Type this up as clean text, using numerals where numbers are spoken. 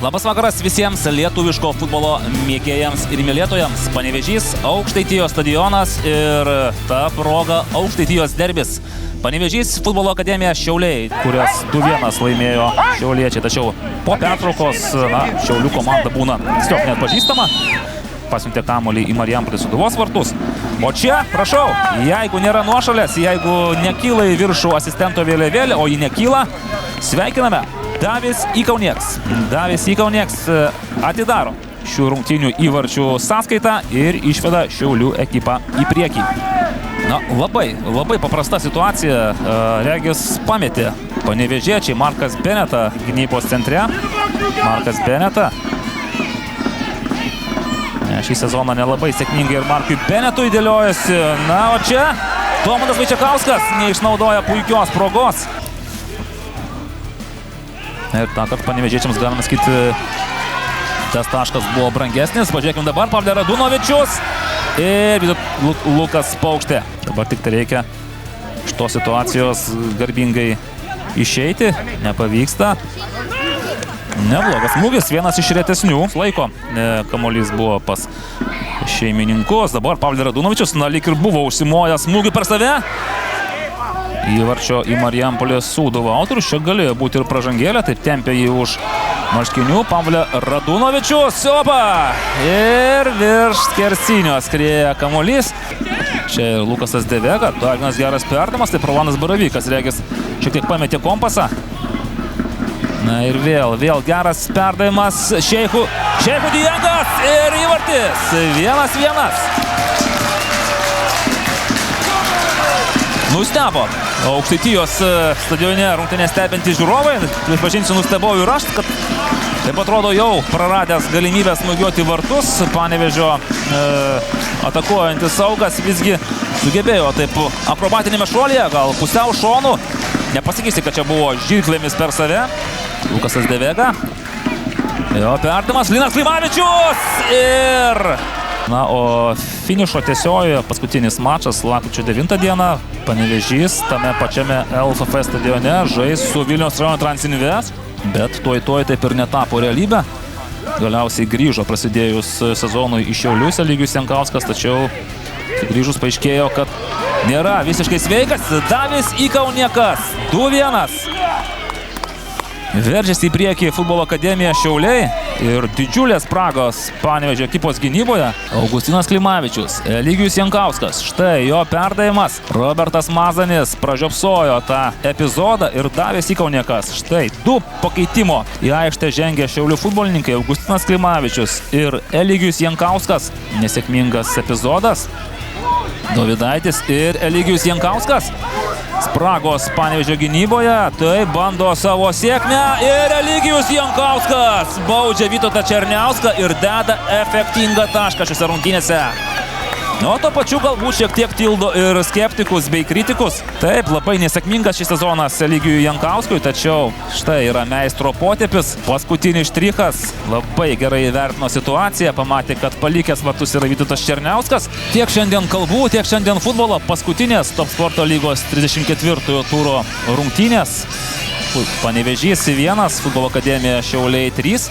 Labas vakaras visiems lietuviško futbolo mėgėjams ir mylėtojams. Panevėžys, Aukštaitijos stadionas ir ta proga Aukštaitijos derbis. Panevėžys futbolo akademija Šiauliai, kurias 2-1 laimėjo šiauliečiai. Tačiau po pertraukos Šiaulių komanda būna tiesiog neatpažįstama. Pasiuntė kamuolį į Marijampolės Sūduvos vartus. O čia, prašau, jeigu nėra nuošalės, jeigu nekyla į viršų asistento vėliavėlė, o ji nekyla, sveikiname. Davis Ikaunieks. Davis Ikaunieks atidaro šių rungtynių įvarčių sąskaitą ir išveda Šiaulių ekipą į priekį. Na, labai paprasta situacija. Regis pametė panevėžiečiai Markas Beneta gynybos centre. Markas Beneta. Šį sezoną nelabai sėkmingai ir Markui Benetui dėliojasi. Na, o čia Domantas Vaičekauskas neišnaudoja puikios progos. Ir tą, kad panevėžiečiams galima sakyti, tas taškas buvo brangesnis. Pažiūrėkime dabar, Pavle Radunovičius ir Lukas Paukštė. Dabar tik tai reikia iš tos situacijos garbingai išeiti. Nepavyksta. Neblogas smūgis, vienas iš retesnių. Laiko kamuolys buvo pas šeimininkus. Dabar Pavle Radunovičius, na, lyg ir buvo užsimojęs smūgį per save. Įvarčio į Marijampolės Sūduvą autorius. Čia galėjo būti ir pražangėlė, taip tempė jį už marškinių. Pavle Radunovičius, opa! Ir virš skersinio skrieja kamuolys. Čia ir Lukasas Devega, dar vienas geras perdavimas, tai Rolandas Baravykas, regis, šiek tiek pametė kompasą. Na ir vėl geras perdavimas Šeichų Diengas ir įvartis. 1-1. Nustebo Aukštaitijos stadione rungtynės stebintys žiūrovai. Pripažinsiu, nustebau ir aš, kad taip atrodo jau praradęs galimybę smūgiuoti vartus. Panevėžio atakuojantis saugas visgi sugebėjo taip akrobatinėme šuolyje, gal pusiau šonų. Nepasakysi, kad čia buvo žirklėmis per save. Lukasas Devega. Jo perdavimas Linas Klimavičius ir... Na, o finišo tiesiojoje paskutinis mačas lapkričio 9 dieną. Panevėžys tame pačiame LFF stadione žais su Vilniaus rajono Transinvest, bet tuoj taip ir netapo realybę. Galiausiai grįžo prasidėjus sezonui iš Šiaulius Eligijus Jankauskas, tačiau grįžus paaiškėjo, kad nėra visiškai sveikas. Davis Ikauniekas 2-1. Veržiasi į priekį futbolo akademija Šiauliai ir didžiulės spragos Panevėžio ekipos gynyboje. Augustinas Klimavičius, Eligijus Jankauskas, štai jo perdavimas. Robertas Mazanis pražiopsojo tą epizodą ir Davis Ikauniekas. Štai 2 pakeitimo į aikštę žengė Šiaulių futbolininkai Augustinas Klimavičius ir Eligijus Jankauskas. Nesėkmingas epizodas. Dovydaitis ir Eligijus Jankauskas. Spragos Panevėžio gynyboje, tai bando savo sėkmę ir Eligijus Jankauskas baudžia Vytautą Černiauską ir deda efektingą tašką šiose rungtynėse. O to pačiu galbūt šiek tiek tildo ir skeptikus bei kritikus. Taip, labai nesėkmingas šis sezonas Eligijui Jankauskui, tačiau štai yra meistro potėpis. Paskutinis štrichas, labai gerai įvertino situaciją, pamatė, kad palikęs vartus yra Vytautas Černiauskas. Tiek šiandien kalbų, tiek šiandien futbolo. Paskutinės Top Sporto lygos 34 turo rungtynės. Panevėžys 1, futbolo akademija Šiauliai 3.